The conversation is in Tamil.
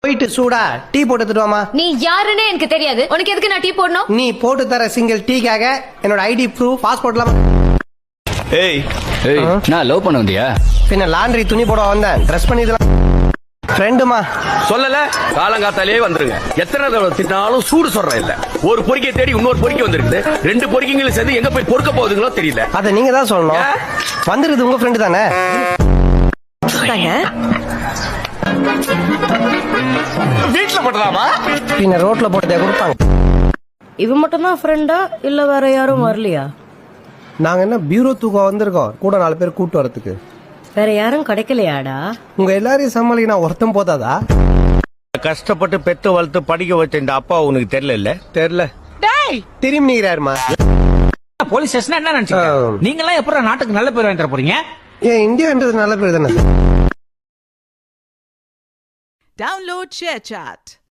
போயிட்டு சூடா டீ போட்டு எடுத்துட்டு நீ யாருன்னே எனக்கு தெரியாது. உனக்கு எதுக்கு நான் டீ போடணும்? நீ போட்டு தர சிங்கிள் டீக்காக என்னோட ஐடி ப்ரூஃப் பாஸ்போர்ட்லாம். ஏய் நான் லவ் பண்ண வந்தியா? பின்ன லாண்ட்ரி துணி போட வந்தேன். ட்ரெஸ் பண்ணிடலாம் ஃப்ரெண்டுமா. சொல்லல காலங்காத்தாலே வந்துருங்க. எத்தனை தடவை திட்டாலும் சூடு சொல்றேன் இல்ல. ஒரு பொறிக்கை தேடி இன்னொரு பொறிக்கை வந்திருக்கு. 2 பொறிக்கைங்களும் சேர்ந்து எங்க போய் பொறுக்க போகுதுங்களோ தெரியல. அத நீங்க தான் சொல்லணும். வந்துருது உங்க ஃப்ரெண்டு தானே. வீட்டுல போட்டதாமா பின்ன ரோட்ல போட்டதே கொடுப்பாங்க. இவன் மட்டும் தான் ஃப்ரெண்டா இல்ல வேற யாரும் வரலையா? நாங்க என்ன பியூரோ தூக்கம் வந்திருக்கோம் கூட 4 பேர் கூட்டு வரதுக்கு. வேற யாரும் கிடைக்கலையாடா? உங்க எல்லாரையும் சமாளிக்க நான் ஒருத்தம் போதாதா? கஷ்டப்பட்டு பெத்து வளர்த்து படிக்க வச்ச இந்த அப்பா உனக்கு தெரியல? தெரியல. திரும்பி நீராருமா. போலீஸ் ஸ்டேஷன் என்ன நினைச்சீங்க? நீங்க எல்லாம் எப்ப நாட்டுக்கு நல்ல பேர் வாங்கி தர போறீங்க? ஏன் இந்தியான்றது நல்ல பேர் தானே. Download ShareChat.